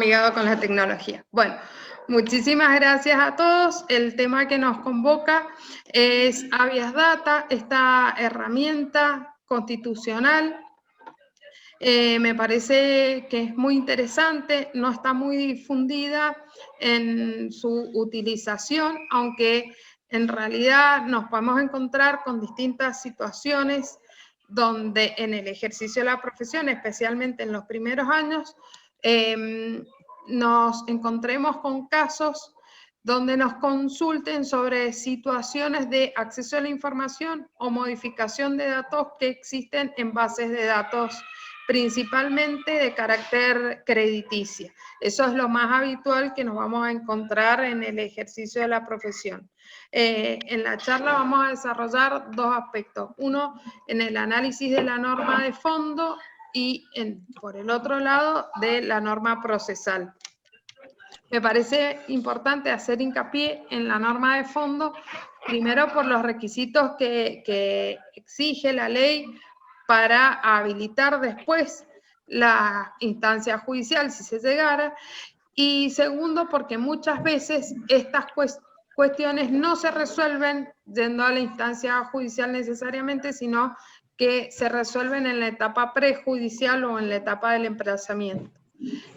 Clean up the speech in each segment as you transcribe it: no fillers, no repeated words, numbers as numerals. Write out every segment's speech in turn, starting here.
amigado con la tecnología. Bueno, muchísimas gracias a todos. El tema que nos convoca es Habeas Data, esta herramienta constitucional. Me parece que es muy interesante, no está muy difundida en su utilización, aunque en realidad nos podemos encontrar con distintas situaciones donde en el ejercicio de la profesión, especialmente en los primeros años, nos encontremos con casos donde nos consulten sobre situaciones de acceso a la información o modificación de datos que existen en bases de datos principalmente de carácter crediticia. Eso es lo más habitual que nos vamos a encontrar en el ejercicio de la profesión. En la charla vamos a desarrollar dos aspectos. Uno, en el análisis de la norma de fondo y por el otro lado, de la norma procesal. Me parece importante hacer hincapié en la norma de fondo, primero por los requisitos que exige la ley para habilitar después la instancia judicial, si se llegara, y segundo, porque muchas veces estas cuestiones no se resuelven yendo a la instancia judicial necesariamente, sino que se resuelven en la etapa prejudicial o en la etapa del emplazamiento.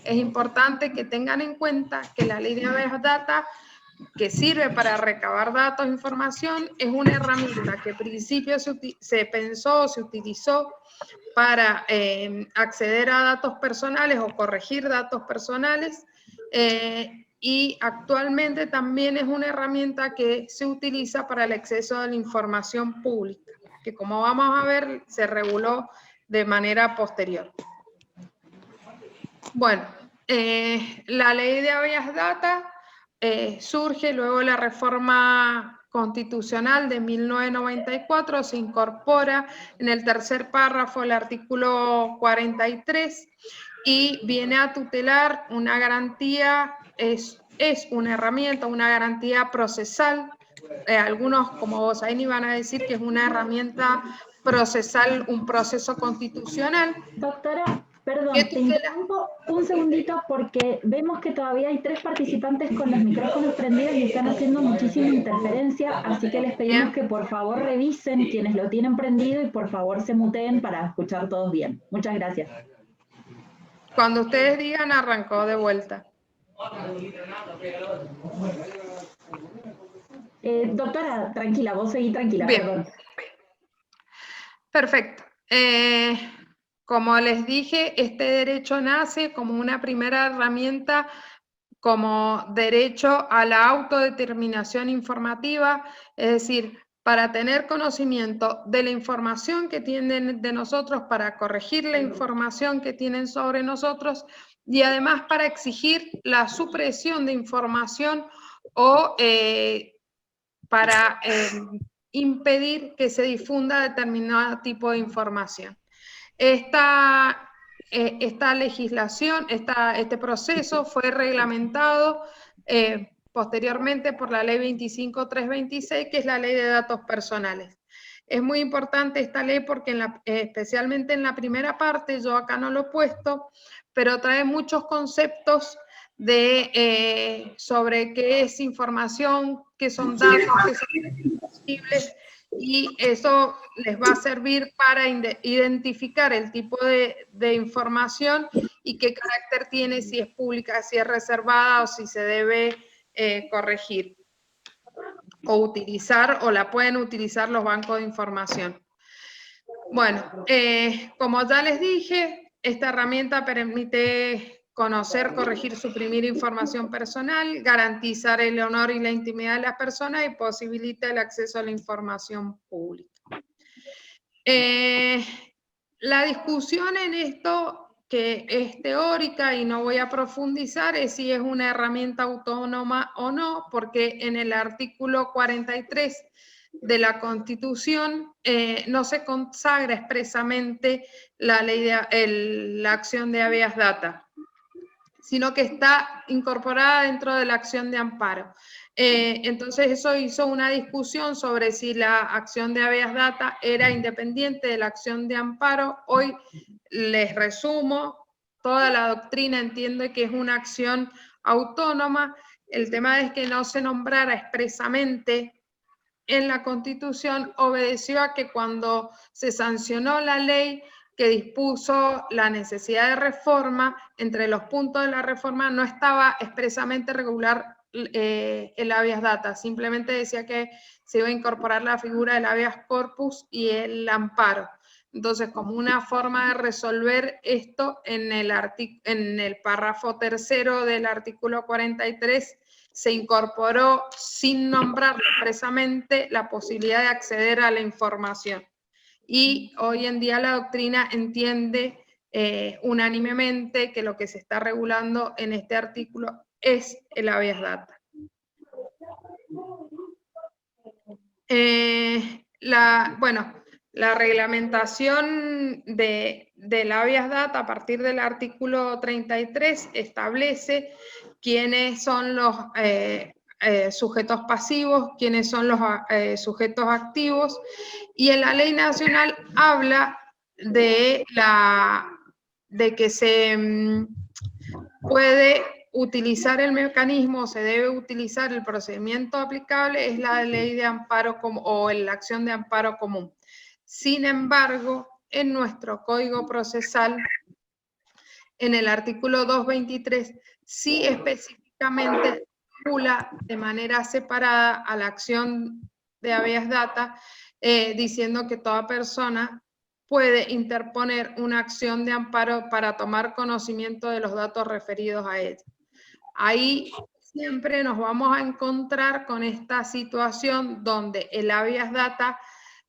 Es importante que tengan en cuenta que la ley de Habeas Data, que sirve para recabar datos e información, es una herramienta que al principio se pensó, se utilizó para acceder a datos personales o corregir datos personales, y actualmente también es una herramienta que se utiliza para el acceso a la información pública, que como vamos a ver se reguló de manera posterior. Bueno, la ley de Habeas Data surge luego de la reforma constitucional de 1994, se incorpora en el tercer párrafo el artículo 43 y viene a tutelar una garantía, es una herramienta, una garantía procesal. Algunos, como vos ahí van a decir que es una herramienta procesal, un proceso constitucional. Doctora, perdón, te interrumpo un segundito porque vemos que todavía hay 3 participantes con los micrófonos prendidos y están haciendo muchísima interferencia, así que les pedimos que por favor revisen quienes lo tienen prendido y por favor se muteen para escuchar todos bien. Muchas gracias. Cuando ustedes digan, arrancó de vuelta. Doctora, tranquila, vos seguí tranquila, bien. Perdón. Perfecto. Como les dije, este derecho nace como una primera herramienta como derecho a la autodeterminación informativa, es decir, para tener conocimiento de la información que tienen de nosotros, para corregir la información que tienen sobre nosotros y además para exigir la supresión de información o para impedir que se difunda determinado tipo de información. Esta legislación, este proceso fue reglamentado posteriormente por la ley 25.326, que es la ley de datos personales. Es muy importante esta ley porque especialmente en la primera parte, yo acá no lo he puesto, pero trae muchos conceptos sobre qué es información, qué son datos, qué son sensibles, y eso les va a servir para identificar el tipo de información y qué carácter tiene, si es pública, si es reservada o si se debe corregir o utilizar, o la pueden utilizar los bancos de información. Bueno, como ya les dije, esta herramienta permite conocer, corregir, suprimir información personal, garantizar el honor y la intimidad de las personas y posibilita el acceso a la información pública. La discusión en esto, que es teórica y no voy a profundizar, es si es una herramienta autónoma o no, porque en el artículo 43 de la Constitución no se consagra expresamente la ley la acción de Habeas Data, sino que está incorporada dentro de la acción de amparo. Entonces eso hizo una discusión sobre si la acción de Habeas Data era independiente de la acción de amparo. Hoy les resumo toda la doctrina entiende que es una acción autónoma. El tema es que no se nombrara expresamente en la Constitución, obedeció a que cuando se sancionó la ley que dispuso la necesidad de reforma, entre los puntos de la reforma no estaba expresamente regular el habeas data, simplemente decía que se iba a incorporar la figura del habeas corpus y el amparo. Entonces, como una forma de resolver esto, en el párrafo tercero del artículo 43, se incorporó sin nombrar expresamente la posibilidad de acceder a la información. Y hoy en día la doctrina entiende unánimemente que lo que se está regulando en este artículo es el habeas data. La reglamentación del habeas data a partir del artículo 33 establece quiénes son los sujetos pasivos, quiénes son los sujetos activos, y en la ley nacional habla de que se puede utilizar el mecanismo, se debe utilizar el procedimiento aplicable, es la ley de amparo o la acción de amparo común. Sin embargo, en nuestro Código Procesal, en el artículo 223, sí específicamente regula de manera separada a la acción de habeas data, diciendo que toda persona puede interponer una acción de amparo para tomar conocimiento de los datos referidos a ella. Ahí siempre nos vamos a encontrar con esta situación donde el habeas data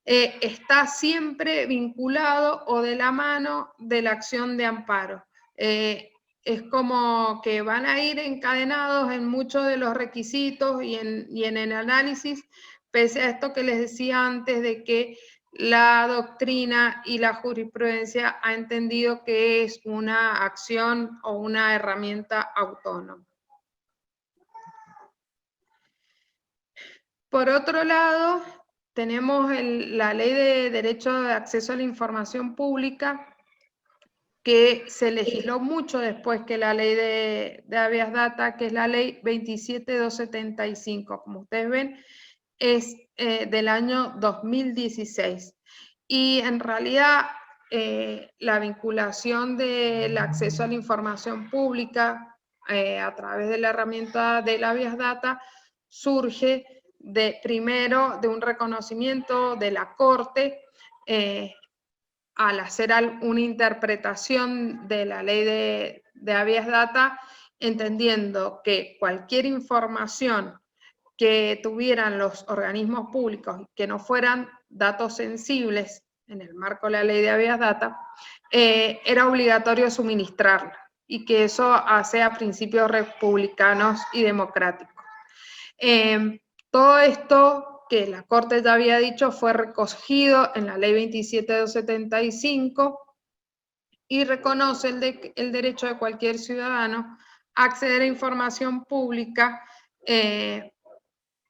está siempre vinculado o de la mano de la acción de amparo. Es como que van a ir encadenados en muchos de los requisitos y en el análisis, pese a esto que les decía antes de que la doctrina y la jurisprudencia ha entendido que es una acción o una herramienta autónoma. Por otro lado, tenemos la Ley de Derecho de Acceso a la Información Pública, que se legisló mucho después que la Ley de habeas data, que es la Ley 27275. Como ustedes ven, es del año 2016. Y en realidad, la vinculación del acceso a la información pública a través de la herramienta del habeas data surge primero de un reconocimiento de la Corte al hacer una interpretación de la ley de habeas data, entendiendo que cualquier información que tuvieran los organismos públicos que no fueran datos sensibles en el marco de la ley de habeas data, era obligatorio suministrarla, y que eso hace a principios republicanos y democráticos. Todo esto que la Corte ya había dicho fue recogido en la ley 27275 y reconoce el derecho de cualquier ciudadano a acceder a información pública,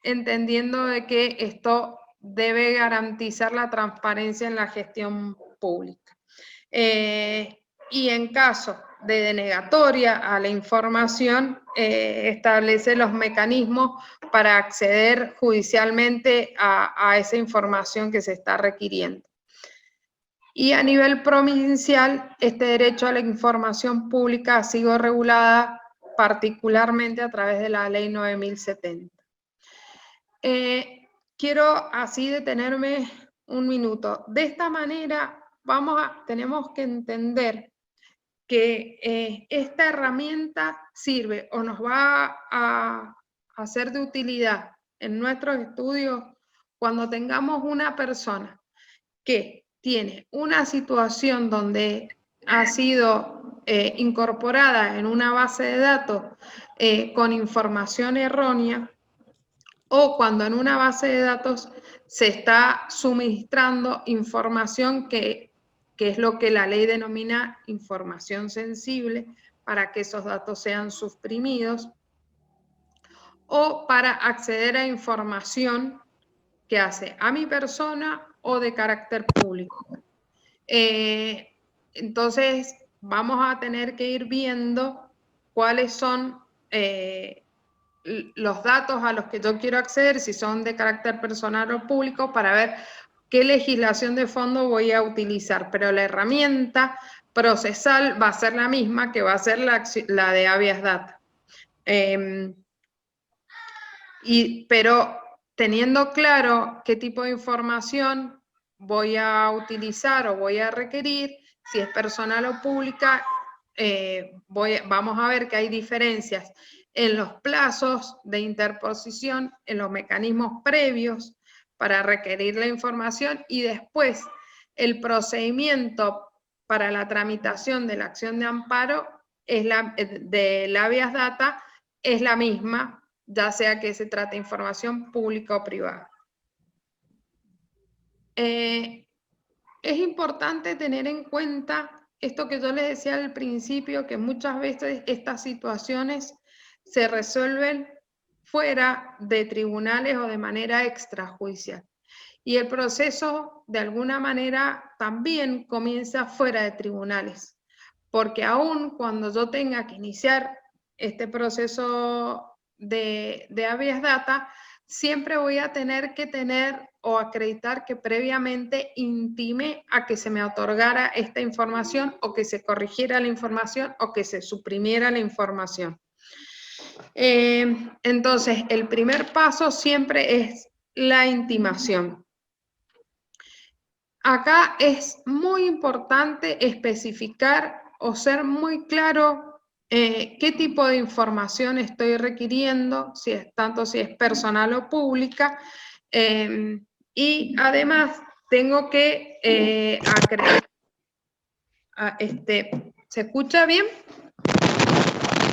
entendiendo de que esto debe garantizar la transparencia en la gestión pública. Y en caso de denegatoria a la información, establece los mecanismos para acceder judicialmente a esa información que se está requiriendo. Y a nivel provincial, este derecho a la información pública ha sido regulada particularmente a través de la ley 9070. Quiero así detenerme un minuto. De esta manera tenemos que entender que esta herramienta sirve o nos va a ser de utilidad en nuestros estudios cuando tengamos una persona que tiene una situación donde ha sido incorporada en una base de datos con información errónea, o cuando en una base de datos se está suministrando información que es lo que la ley denomina información sensible, para que esos datos sean suprimidos, o para acceder a información que hace a mi persona o de carácter público. Entonces, vamos a tener que ir viendo cuáles son los datos a los que yo quiero acceder, si son de carácter personal o público, para ver qué legislación de fondo voy a utilizar. Pero la herramienta procesal va a ser la misma, que va a ser la de habeas data. Pero teniendo claro qué tipo de información voy a utilizar o voy a requerir, si es personal o pública, vamos a ver que hay diferencias en los plazos de interposición, en los mecanismos previos para requerir la información, y después el procedimiento para la tramitación de la acción de amparo de la habeas data es la misma, ya sea que se trate de información pública o privada. Es importante tener en cuenta esto que yo les decía al principio, que muchas veces estas situaciones se resuelven fuera de tribunales o de manera extrajudicial. Y el proceso, de alguna manera, también comienza fuera de tribunales, porque aún cuando yo tenga que iniciar este proceso de habeas data, siempre voy a tener que tener o acreditar que previamente intimé a que se me otorgara esta información, o que se corrigiera la información, o que se suprimiera la información. Entonces, el primer paso siempre es la intimación. Acá es muy importante especificar o ser muy claro qué tipo de información estoy requiriendo, tanto si es personal o pública, y además tengo que acreditar. ¿Se escucha bien?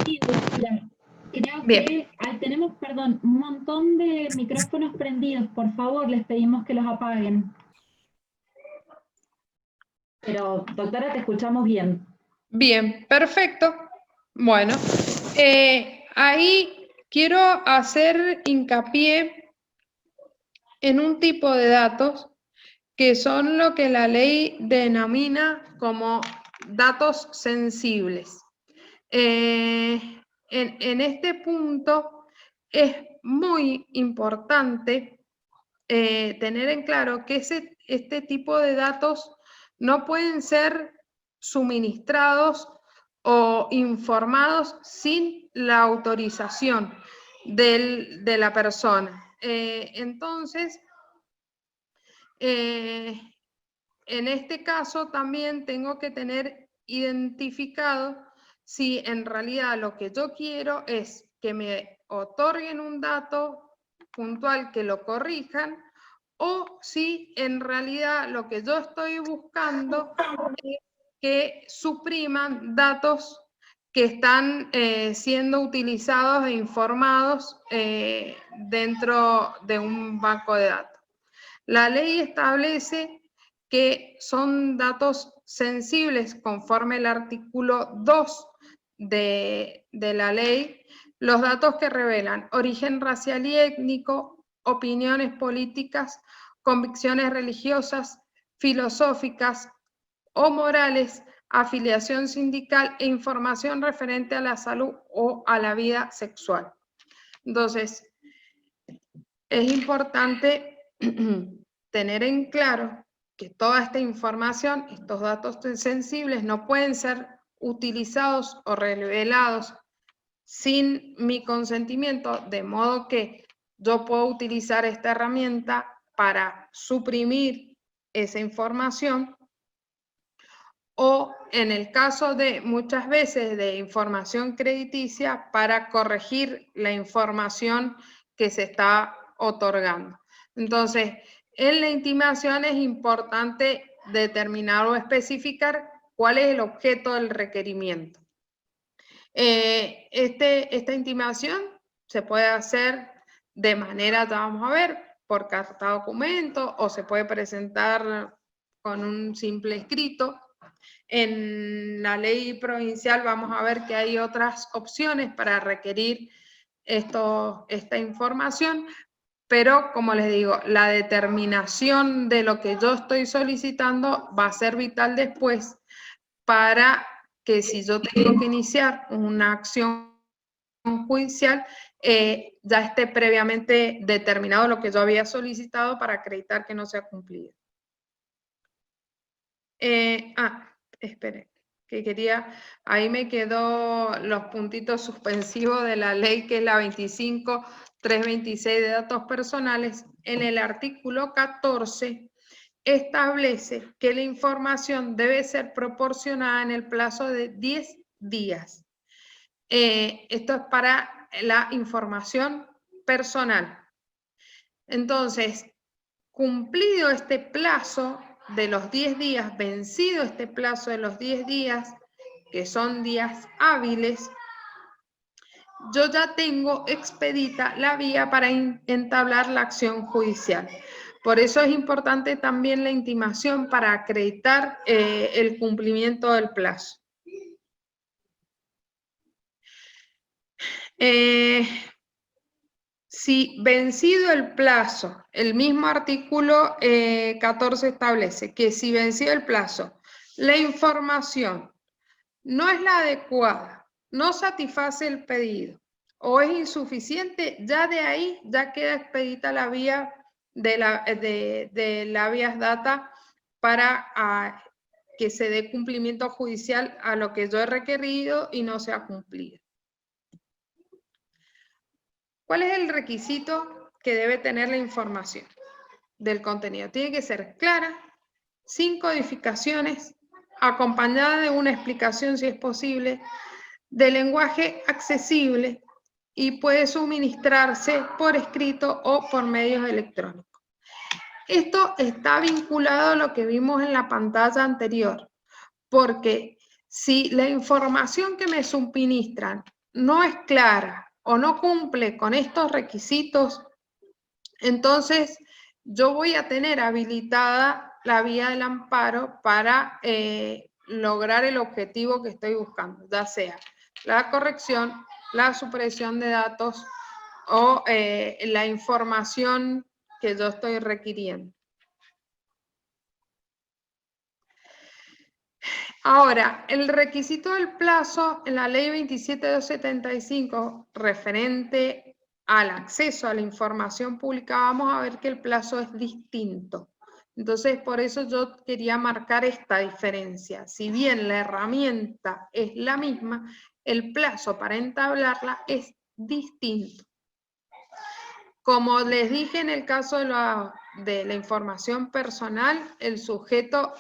Sí, doctora. Creo Bien. que tenemos, perdón, un montón de micrófonos prendidos. Por favor, les pedimos que los apaguen. Pero, doctora, te escuchamos bien. Bien, perfecto. Bueno, ahí quiero hacer hincapié en un tipo de datos que son lo que la ley denomina como datos sensibles. En este punto es muy importante tener en claro que este tipo de datos no pueden ser suministrados o informados sin la autorización de la persona. Entonces, en este caso también tengo que tener identificado si en realidad lo que yo quiero es que me otorguen un dato puntual, que lo corrijan, o si en realidad lo que yo estoy buscando es que supriman datos que están siendo utilizados e informados dentro de un banco de datos. La ley establece que son datos sensibles conforme el artículo 2 de la ley, los datos que revelan origen racial y étnico, opiniones políticas, convicciones religiosas, filosóficas o morales, afiliación sindical e información referente a la salud o a la vida sexual. Entonces, es importante tener en claro que toda esta información, estos datos sensibles, no pueden ser utilizados o revelados sin mi consentimiento, de modo que yo puedo utilizar esta herramienta para suprimir esa información, o en el caso de muchas veces de información crediticia, para corregir la información que se está otorgando. Entonces, en la intimación es importante determinar o especificar cuál es el objeto del requerimiento. Esta intimación se puede hacer de manera, ya vamos a ver, por carta documento, o se puede presentar con un simple escrito. En la ley provincial vamos a ver que hay otras opciones para requerir esta información, pero como les digo, la determinación de lo que yo estoy solicitando va a ser vital después para que si yo tengo que iniciar una acción judicial, ya esté previamente determinado lo que yo había solicitado para acreditar que no se ha cumplido. Espere, que quería, ahí me quedó los puntitos suspensivos de la ley, que es la 25.326 de datos personales. En el artículo 14 establece que la información debe ser proporcionada en el plazo de 10 días. Esto es para la información personal. Entonces, cumplido este plazo de los 10 días, vencido este plazo de los 10 días, que son días hábiles, yo ya tengo expedita la vía para entablar la acción judicial. Por eso es importante también la intimación para acreditar el cumplimiento del plazo. Si vencido el plazo, el mismo artículo 14 establece que si vencido el plazo, la información no es la adecuada, no satisface el pedido o es insuficiente, ya de ahí ya queda expedita la vía de la habeas data para que se dé cumplimiento judicial a lo que yo he requerido y no se ha cumplido. ¿Cuál es el requisito que debe tener la información del contenido? Tiene que ser clara, sin codificaciones, acompañada de una explicación, si es posible, de lenguaje accesible y puede suministrarse por escrito o por medios electrónicos. Esto está vinculado a lo que vimos en la pantalla anterior, porque si la información que me suministran no es clara o no cumple con estos requisitos, entonces yo voy a tener habilitada la vía del amparo para lograr el objetivo que estoy buscando, ya sea la corrección, la supresión de datos o la información que yo estoy requiriendo. Ahora, el requisito del plazo en la ley 27.275 referente al acceso a la información pública, vamos a ver que el plazo es distinto. Entonces, por eso yo quería marcar esta diferencia. Si bien la herramienta es la misma, el plazo para entablarla es distinto. Como les dije en el caso de la información personal, el sujeto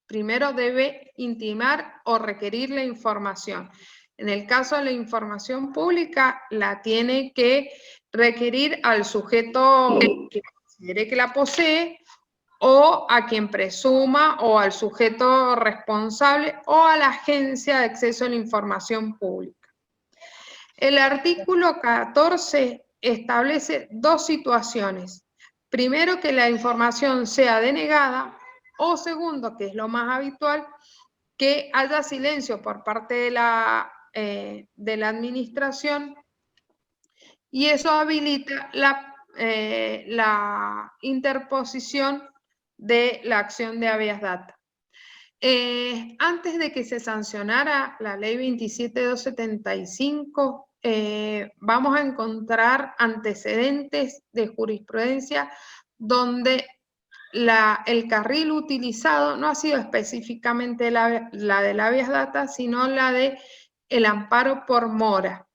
primero debe intimar o requerir la información. En el caso de la información pública, la tiene que requerir al sujeto que considere que la posee, o a quien presuma, o al sujeto responsable, o a la agencia de acceso a la información pública. El artículo 14 establece dos situaciones. Primero, que la información sea denegada, o segundo, que es lo más habitual, que haya silencio por parte de la administración, y eso habilita la interposición de la acción de habeas data. Antes de que se sancionara la ley 27.275, vamos a encontrar antecedentes de jurisprudencia donde el carril utilizado no ha sido específicamente la de la habeas data, sino la de el amparo por mora.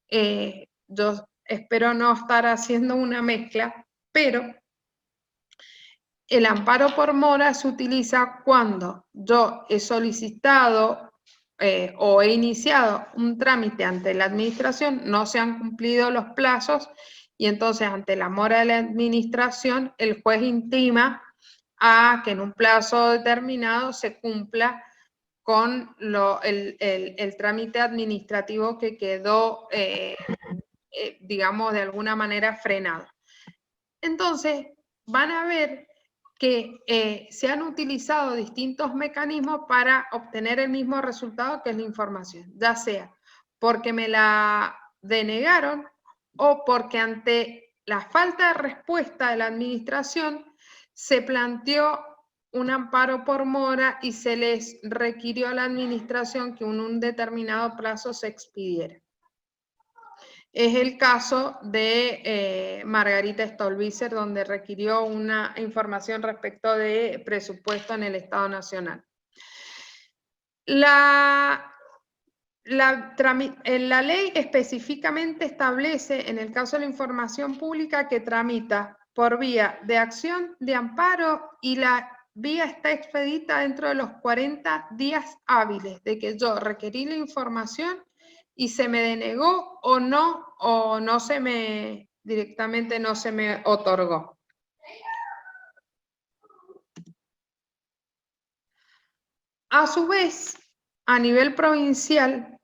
Yo espero no estar haciendo una mezcla, pero el amparo por mora se utiliza cuando yo he solicitado o he iniciado un trámite ante la administración, no se han cumplido los plazos, y entonces ante la mora de la administración el juez intima a que en un plazo determinado se cumpla con el trámite administrativo que quedó, digamos, de alguna manera frenado. Entonces, van a ver que se han utilizado distintos mecanismos para obtener el mismo resultado, que es la información, ya sea porque me la denegaron o porque ante la falta de respuesta de la administración se planteó un amparo por mora y se les requirió a la administración que en un determinado plazo se expidiera. Es el caso de Margarita Stolbizer, donde requirió una información respecto de presupuesto en el Estado Nacional. La ley específicamente establece, en el caso de la información pública, que tramita por vía de acción de amparo y la vía está expedita dentro de los 40 días hábiles de que yo requerí la información y se me denegó o no se me, directamente no se me otorgó. A su vez, a nivel provincial,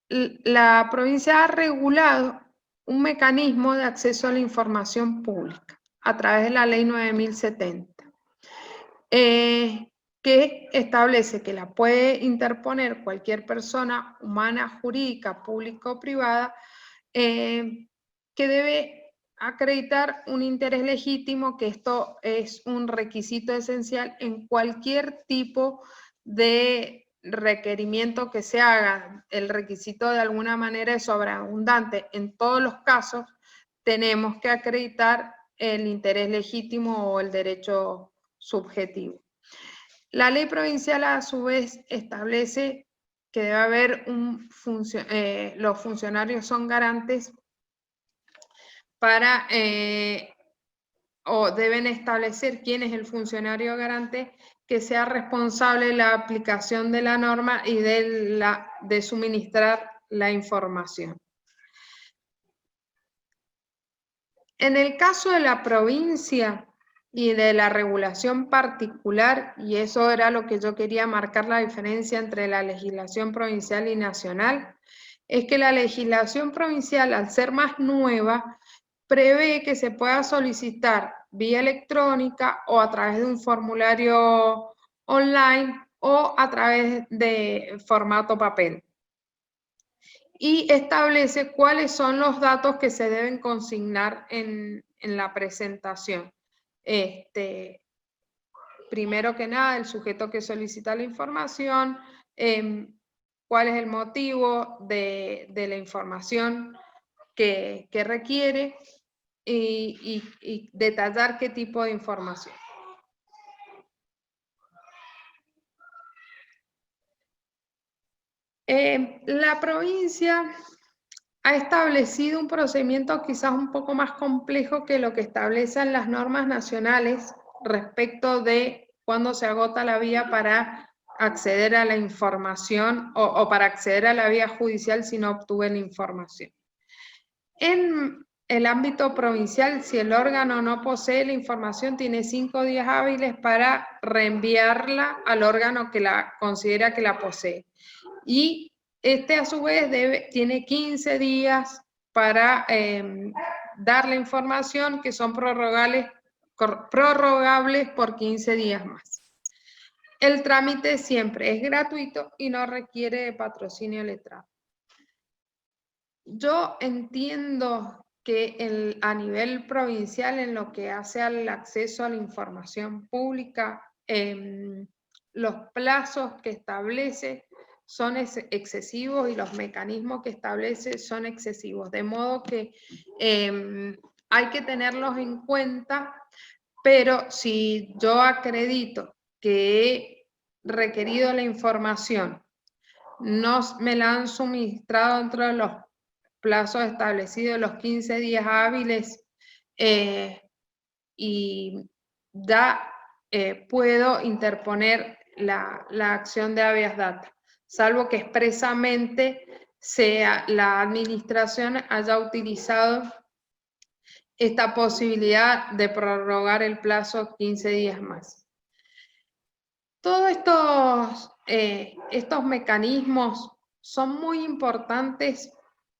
la provincia ha regulado un mecanismo de acceso a la información pública a través de la ley 9070, que establece que la puede interponer cualquier persona humana, jurídica, pública o privada, que debe acreditar un interés legítimo, que esto es un requisito esencial en cualquier tipo de requerimiento que se haga. El requisito de alguna manera es sobreabundante. En todos los casos tenemos que acreditar el interés legítimo o el derecho subjetivo. La ley provincial a su vez establece que debe haber los funcionarios son garantes para, o deben establecer quién es el funcionario garante que sea responsable de la aplicación de la norma y de suministrar la información. En el caso de la provincia y de la regulación particular, y eso era lo que yo quería marcar la diferencia entre la legislación provincial y nacional, es que la legislación provincial, al ser más nueva, prevé que se pueda solicitar vía electrónica o a través de un formulario online o a través de formato papel. Y establece cuáles son los datos que se deben consignar en la presentación. Primero que nada, el sujeto que solicita la información, cuál es el motivo de la información que requiere y detallar qué tipo de información. La provincia ha establecido un procedimiento quizás un poco más complejo que lo que establecen las normas nacionales respecto de cuándo se agota la vía para acceder a la información o para acceder a la vía judicial si no obtuve la información. En el ámbito provincial, si el órgano no posee la información, tiene 5 días hábiles para reenviarla al órgano que la considera que la posee. Y a su vez tiene 15 días para dar la información, que son prorrogables por 15 días más. El trámite siempre es gratuito y no requiere de patrocinio letrado. Yo entiendo que a nivel provincial, en lo que hace al acceso a la información pública, los plazos que establece son excesivos y los mecanismos que establece son excesivos, de modo que hay que tenerlos en cuenta, pero si yo acredito que he requerido la información, no me la han suministrado dentro de los plazos establecidos, los 15 días hábiles, y puedo interponer la acción de habeas data, salvo que expresamente la administración haya utilizado esta posibilidad de prorrogar el plazo 15 días más. Todos estos mecanismos son muy importantes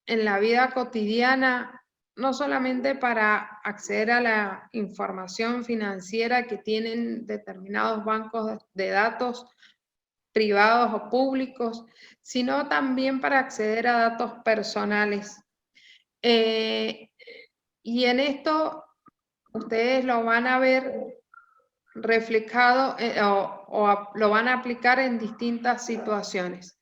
en la vida cotidiana, no solamente para acceder a la información financiera que tienen determinados bancos de datos privados o públicos, sino también para acceder a datos personales. Y en esto ustedes lo van a ver reflejado lo van a aplicar en distintas situaciones.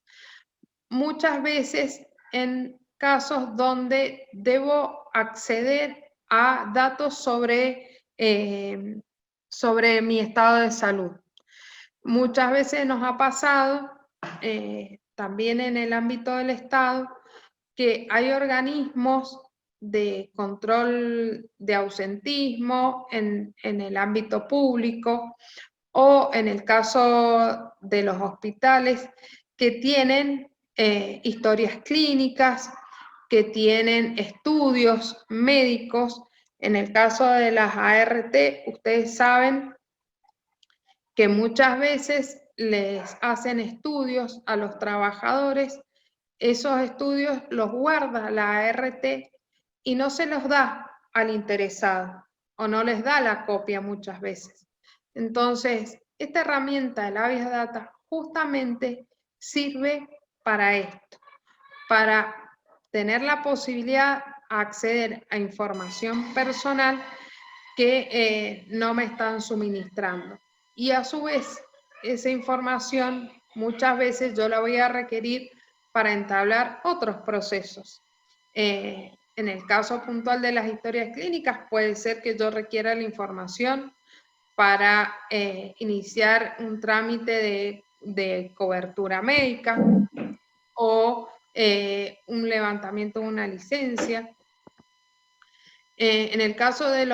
Muchas veces en casos donde debo acceder a datos sobre mi estado de salud. Muchas veces nos ha pasado, también en el ámbito del Estado, que hay organismos de control de ausentismo en el ámbito público o en el caso de los hospitales que tienen historias clínicas, que tienen estudios médicos. En el caso de las ART, ustedes saben que muchas veces les hacen estudios a los trabajadores, esos estudios los guarda la ART y no se los da al interesado o no les da la copia muchas veces. Entonces, esta herramienta del Habeas Data justamente sirve para esto, para tener la posibilidad de acceder a información personal que no me están suministrando. Y a su vez, esa información muchas veces yo la voy a requerir para entablar otros procesos. En el caso puntual de las historias clínicas, puede ser que yo requiera la información para iniciar un trámite de cobertura médica o un levantamiento de una licencia. En el caso de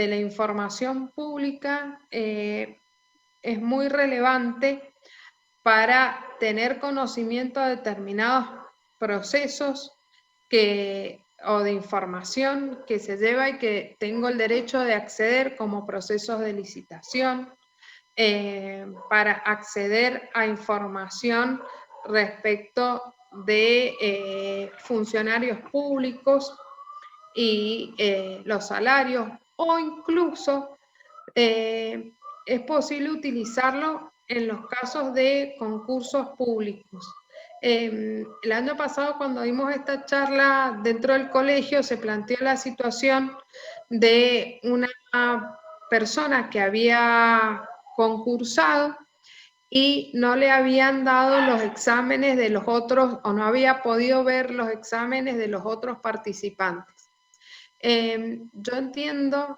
la información pública, es muy relevante para tener conocimiento de determinados procesos o de información que se lleva y que tengo el derecho de acceder, como procesos de licitación, para acceder a información respecto de funcionarios públicos y los salarios, o incluso es posible utilizarlo en los casos de concursos públicos. El año pasado, cuando dimos esta charla dentro del colegio, se planteó la situación de una persona que había concursado y no le habían dado los exámenes de los otros, o no había podido ver los exámenes de los otros participantes. Yo entiendo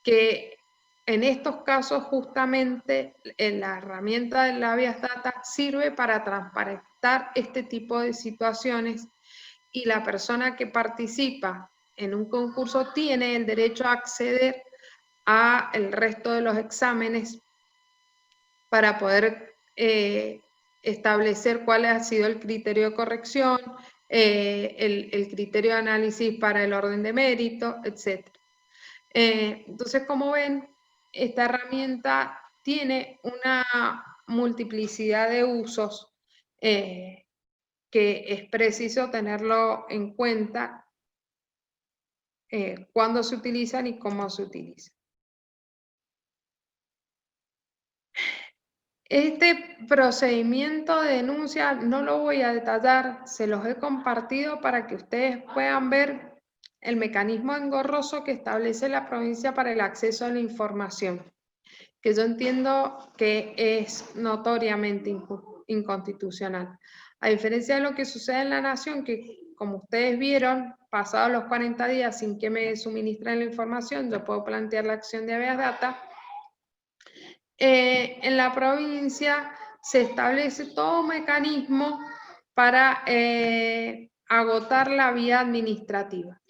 que en estos casos justamente la herramienta del Habeas Data sirve para transparentar este tipo de situaciones, y la persona que participa en un concurso tiene el derecho a acceder a el resto de los exámenes para poder establecer cuál ha sido el criterio de corrección, el criterio de análisis para el orden de mérito, etc. Entonces, como ven, esta herramienta tiene una multiplicidad de usos que es preciso tenerlo en cuenta cuándo se utilizan y cómo se utilizan. Este procedimiento de denuncia no lo voy a detallar, se los he compartido para que ustedes puedan ver el mecanismo engorroso que establece la provincia para el acceso a la información, que yo entiendo que es notoriamente inconstitucional. A diferencia de lo que sucede en la Nación, que como ustedes vieron, pasados los 40 días sin que me suministren la información, yo puedo plantear la acción de Habeas Data. En la provincia se establece todo un mecanismo para agotar la vía administrativa.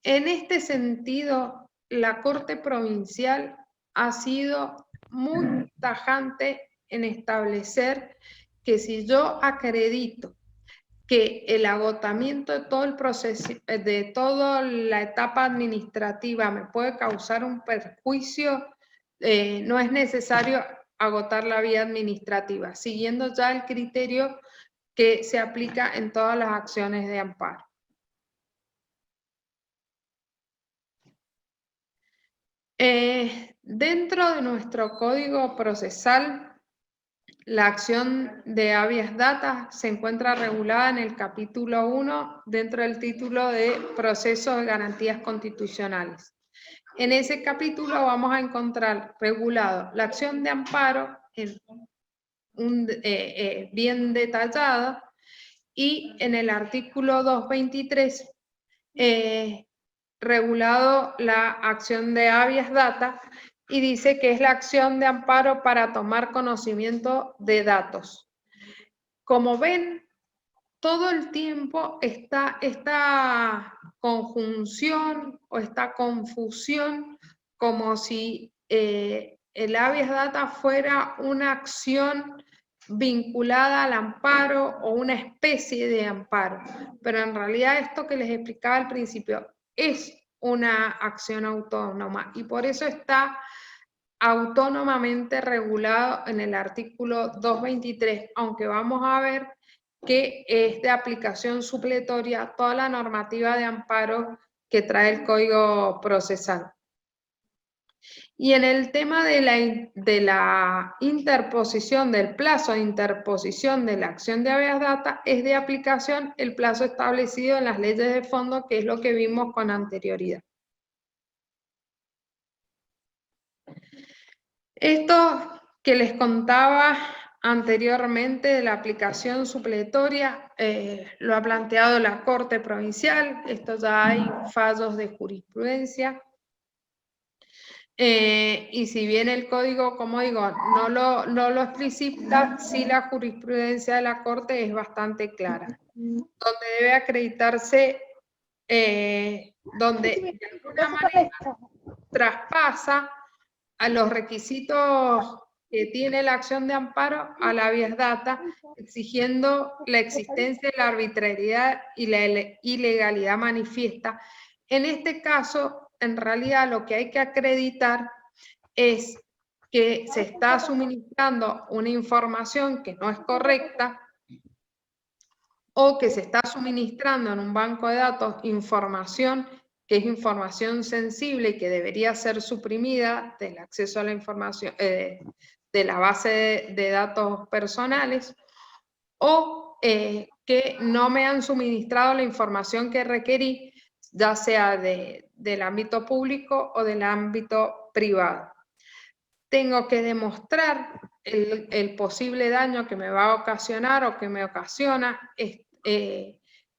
En este sentido, la Corte Provincial ha sido muy tajante en establecer que si yo acredito que el agotamiento de todo el proceso, de toda la etapa administrativa me puede causar un perjuicio, no es necesario agotar la vía administrativa, siguiendo ya el criterio que se aplica en todas las acciones de amparo. Dentro de nuestro código procesal, la acción de Habeas Data se encuentra regulada en el capítulo 1 dentro del título de Procesos de Garantías Constitucionales. En ese capítulo vamos a encontrar regulado la acción de amparo bien detallada, y en el artículo 223 regulado la acción de habeas data, y dice que es la acción de amparo para tomar conocimiento de datos. Como ven, todo el tiempo está esta conjunción o esta confusión, como si el habeas data fuera una acción vinculada al amparo o una especie de amparo. Pero en realidad esto que les explicaba al principio es una acción autónoma, y por eso está autónomamente regulado en el artículo 223, aunque vamos a ver que es de aplicación supletoria toda la normativa de amparo que trae el Código Procesal. Y en el tema de la interposición, del plazo de interposición de la acción de habeas data, es de aplicación el plazo establecido en las leyes de fondo, que es lo que vimos con anterioridad. Esto que les contaba anteriormente de la aplicación supletoria, lo ha planteado la Corte Provincial. Esto ya hay fallos de jurisprudencia. Y si bien el código, como digo, no lo explicita, sí la jurisprudencia de la Corte es bastante clara, donde debe acreditarse, donde de alguna manera traspasa a los requisitos que tiene la acción de amparo a la habeas data, exigiendo la existencia de la arbitrariedad y la ilegalidad manifiesta. En este caso, en realidad lo que hay que acreditar es que se está suministrando una información que no es correcta, o que se está suministrando en un banco de datos información que es información sensible y que debería ser suprimida del acceso a la información, de la base de datos personales, o que no me han suministrado la información que requerí, ya sea del ámbito público o del ámbito privado. Tengo que demostrar el posible daño que me va a ocasionar o que me ocasiona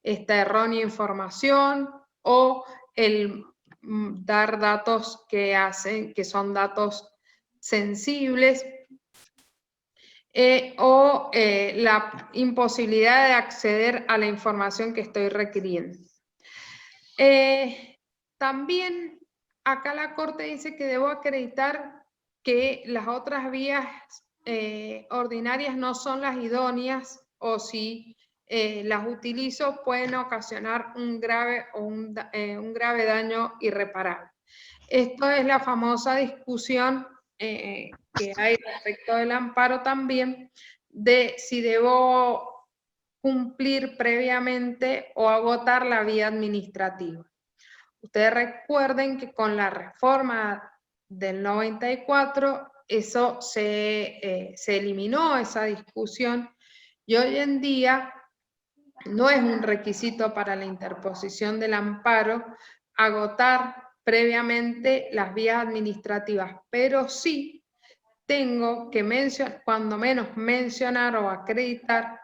esta errónea información, o el dar datos que son datos sensibles, o la imposibilidad de acceder a la información que estoy requiriendo. También acá la Corte dice que debo acreditar que las otras vías ordinarias no son las idóneas, o si las utilizo pueden ocasionar un grave daño irreparable. Esto es la famosa discusión que hay respecto del amparo también, de si debo cumplir previamente o agotar la vía administrativa. Ustedes recuerden que con la reforma del 94, eso se eliminó, esa discusión, y hoy en día no es un requisito para la interposición del amparo agotar previamente las vías administrativas, pero sí tengo que cuando menos mencionar o acreditar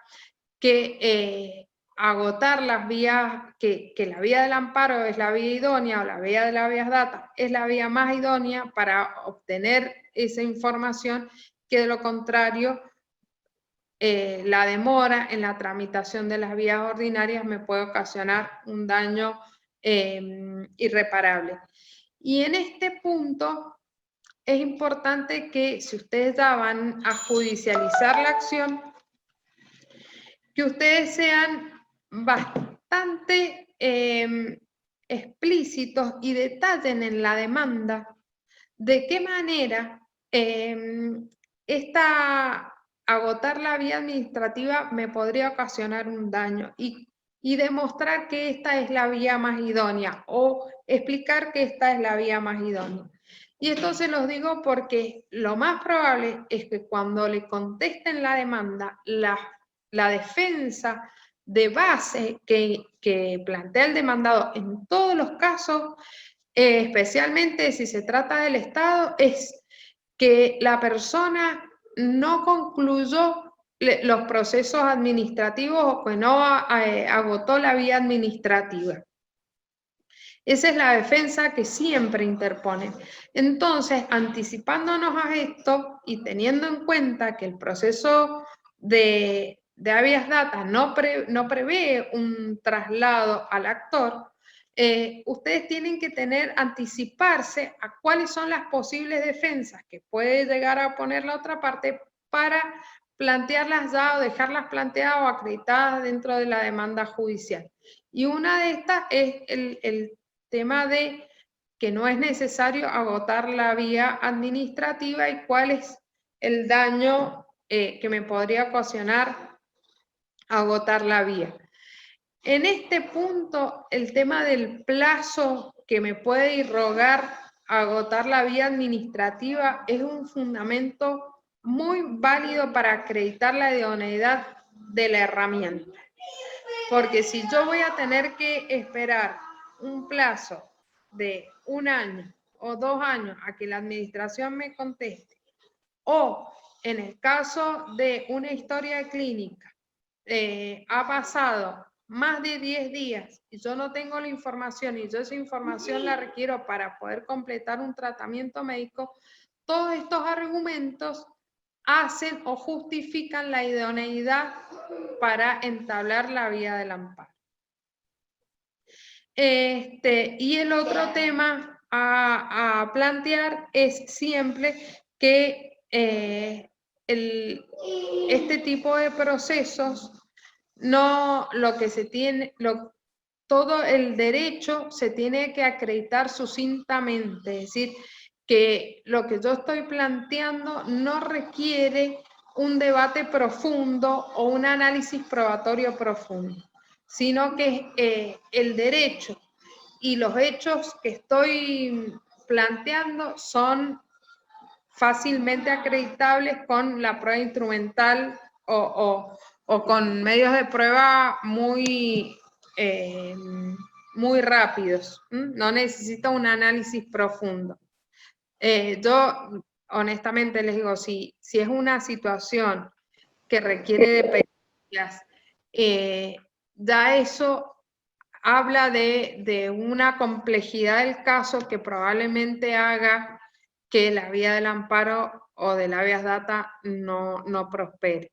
que agotar las vías, que la vía del amparo es la vía idónea, o la vía de la habeas data es la vía más idónea para obtener esa información, que de lo contrario la demora en la tramitación de las vías ordinarias me puede ocasionar un daño irreparable. Y en este punto es importante que, si ustedes ya van a judicializar la acción, que ustedes sean bastante explícitos y detallen en la demanda de qué manera agotar la vía administrativa me podría ocasionar un daño, y demostrar que esta es la vía más idónea, o explicar que esta es la vía más idónea. Y esto se los digo porque lo más probable es que cuando le contesten la demanda, la defensa de base que plantea el demandado en todos los casos especialmente si se trata del Estado, es que la persona no concluyó los procesos administrativos o que no agotó la vía administrativa. Esa es la defensa que siempre interponen. Entonces, anticipándonos a esto y teniendo en cuenta que el proceso de habeas data no prevé un traslado al actor, ustedes tienen que anticiparse a cuáles son las posibles defensas que puede llegar a poner la otra parte para plantearlas ya o dejarlas planteadas o acreditadas dentro de la demanda judicial. Y una de estas es el tema de que no es necesario agotar la vía administrativa y cuál es el daño que me podría ocasionar agotar la vía. En este punto, el tema del plazo que me puede irrogar agotar la vía administrativa es un fundamento muy válido para acreditar la idoneidad de la herramienta. Porque si yo voy a tener que esperar un plazo de 1 año o 2 años a que la administración me conteste, o en el caso de una historia clínica, ha pasado más de 10 días y yo no tengo la información y yo esa información la requiero para poder completar un tratamiento médico, todos estos argumentos hacen o justifican la idoneidad para entablar la vía del amparo. Y el otro tema a plantear es siempre que este tipo de procesos, todo el derecho se tiene que acreditar sucintamente, es decir, que lo que yo estoy planteando no requiere un debate profundo o un análisis probatorio profundo, sino que el derecho y los hechos que estoy planteando son fácilmente acreditables con la prueba instrumental o con medios de prueba muy rápidos. No necesita un análisis profundo. Yo honestamente les digo, si es una situación que requiere de pericias, ya eso habla de una complejidad del caso que probablemente haga que la vía del amparo o del habeas data no prospere.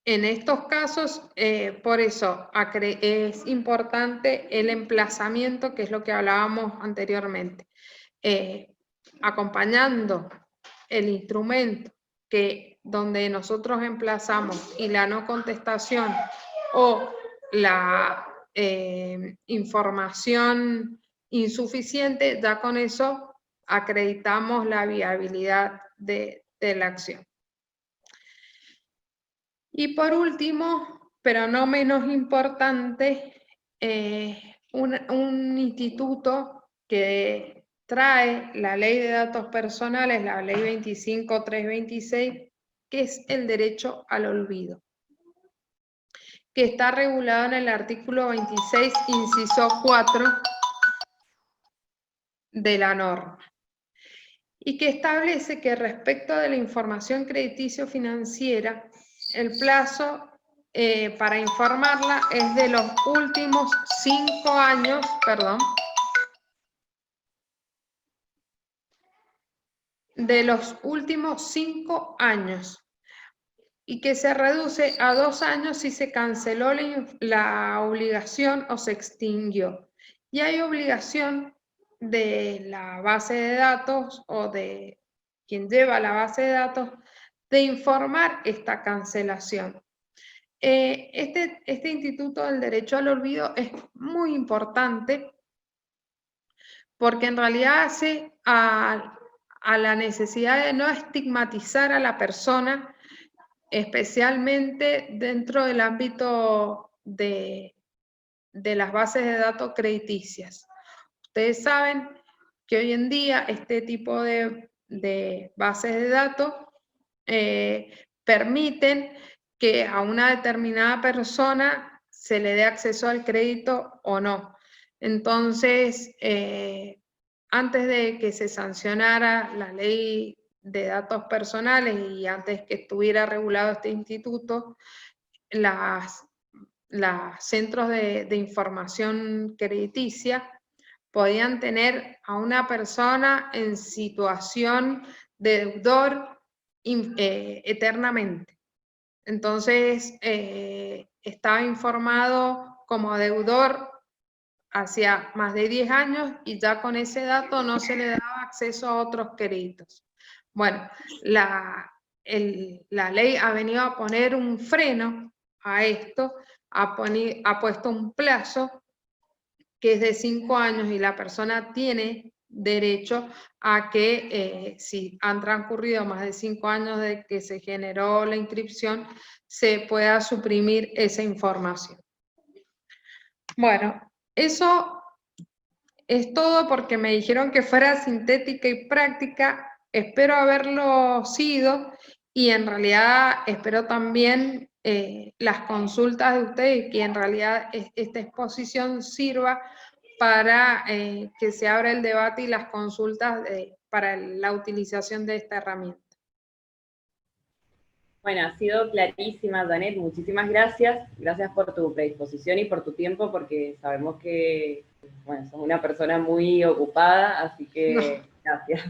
En estos casos, por eso es importante el emplazamiento, que es lo que hablábamos anteriormente. Acompañando el instrumento donde nosotros emplazamos y la no contestación o la información insuficiente, ya con eso acreditamos la viabilidad de la acción. Y por último, pero no menos importante, un instituto que trae la Ley de Datos Personales, la Ley 25.326, que es el derecho al olvido, que está regulado en el artículo 26, inciso 4 de la norma, y que establece que respecto de la información crediticio-financiera, el plazo para informarla es de los últimos 5 años, de los últimos 5 años, y que se reduce a 2 años si se canceló la obligación o se extinguió. Y hay obligación de la base de datos o de quien lleva la base de datos de informar esta cancelación. Este Instituto del Derecho al Olvido es muy importante porque en realidad hace a la necesidad de no estigmatizar a la persona, especialmente dentro del ámbito de las bases de datos crediticias. Ustedes saben que hoy en día este tipo de bases de datos permiten que a una determinada persona se le dé acceso al crédito o no. Entonces, antes de que se sancionara la ley de datos personales y antes que estuviera regulado este instituto, los centros de información crediticia podían tener a una persona en situación de deudor eternamente. Entonces, estaba informado como deudor hacía más de 10 años y ya con ese dato no se le daba acceso a otros créditos. Bueno, la ley ha venido a poner un freno a esto, ha puesto un plazo que es de 5 años y la persona tiene derecho a que si han transcurrido más de 5 años de que se generó la inscripción, se pueda suprimir esa información. Bueno, eso es todo porque me dijeron que fuera sintética y práctica. Espero haberlo sido y en realidad espero también las consultas de ustedes y que en realidad esta exposición sirva para que se abra el debate y las consultas para la utilización de esta herramienta. Bueno, ha sido clarísima, Janet, muchísimas gracias. Gracias por tu predisposición y por tu tiempo, porque sabemos que, bueno, sos una persona muy ocupada, así que gracias.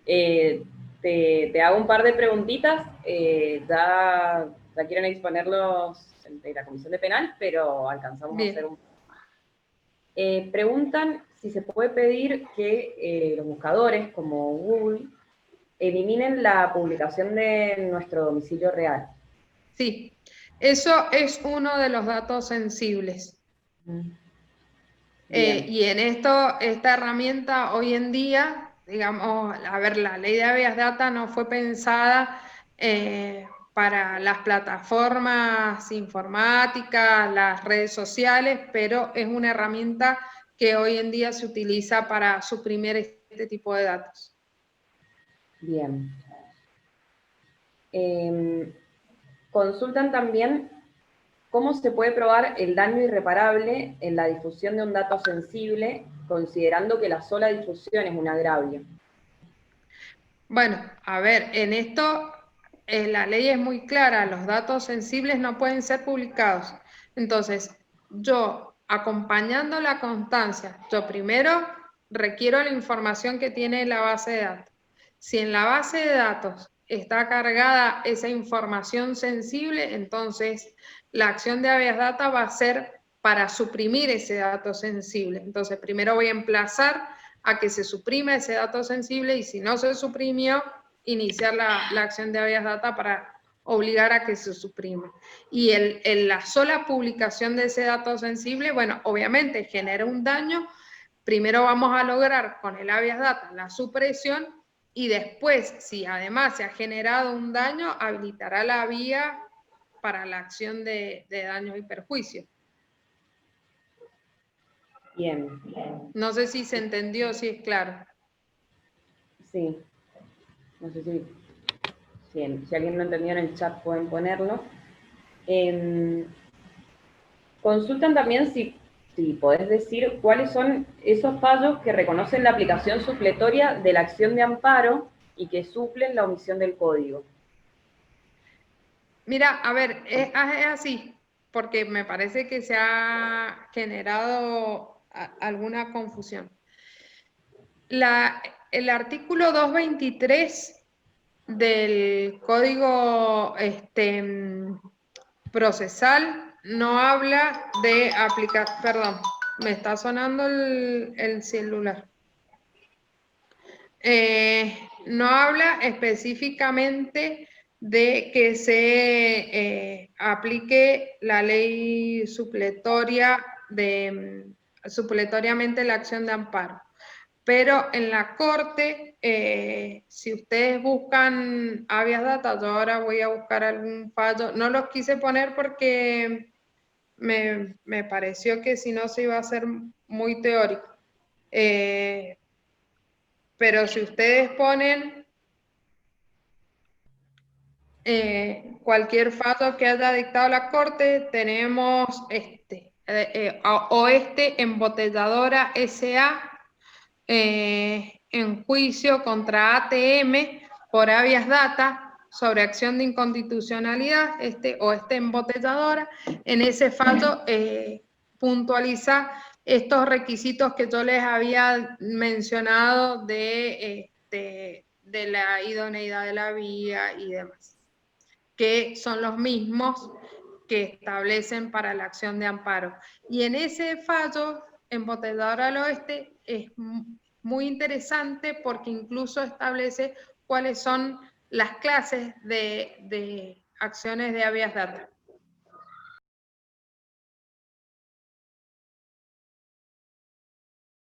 Te hago un par de preguntitas. Ya quieren exponerlos de la Comisión de Penal, pero alcanzamos a hacer un... preguntan si se puede pedir que los buscadores, como Google, eliminen la publicación de nuestro domicilio real. Sí, eso es uno de los datos sensibles. Y en esta herramienta hoy en día, digamos, a ver, la ley de habeas data no fue pensada para las plataformas informáticas, las redes sociales, pero es una herramienta que hoy en día se utiliza para suprimir este tipo de datos. Bien. Consultan también cómo se puede probar el daño irreparable en la difusión de un dato sensible, considerando que la sola difusión es un agravio. Bueno, a ver, en esto la ley es muy clara, los datos sensibles no pueden ser publicados. Entonces, yo, acompañando la constancia, yo primero requiero la información que tiene la base de datos. Si en la base de datos está cargada esa información sensible, entonces la acción de habeas data va a ser para suprimir ese dato sensible. Entonces, primero voy a emplazar a que se suprime ese dato sensible y si no se suprimió, iniciar la acción de habeas data para obligar a que se suprima. Y la sola publicación de ese dato sensible, bueno, obviamente genera un daño. Primero vamos a lograr con el habeas data la supresión y después, si además se ha generado un daño, habilitará la vía para la acción de daños y perjuicios. Bien. No sé si se entendió, si es claro. Sí. No sé si alguien no entendió en el chat pueden ponerlo. Consultan también si podés decir cuáles son esos fallos que reconocen la aplicación supletoria de la acción de amparo y que suplen la omisión del código. Mira, a ver, es así, porque me parece que se ha generado alguna confusión. El artículo 223 del Código Procesal no habla de aplicar, perdón, me está sonando el celular. No habla específicamente de que se aplique la ley supletoriamente la acción de amparo. Pero en la Corte, si ustedes buscan habeas data, yo ahora voy a buscar algún fallo, no los quise poner porque me pareció que si no se iba a hacer muy teórico. Pero si ustedes ponen cualquier fallo que haya dictado la Corte. Tenemos Oeste Embotelladora S.A. En juicio contra ATM por habeas data sobre acción de inconstitucionalidad, Oeste Embotelladora. En ese fallo puntualiza estos requisitos que yo les había mencionado de la idoneidad de la vía y demás, que son los mismos que establecen para la acción de amparo. Y en ese fallo, Embotelladora del Oeste, es muy interesante porque incluso establece cuáles son las clases de acciones de habeas data.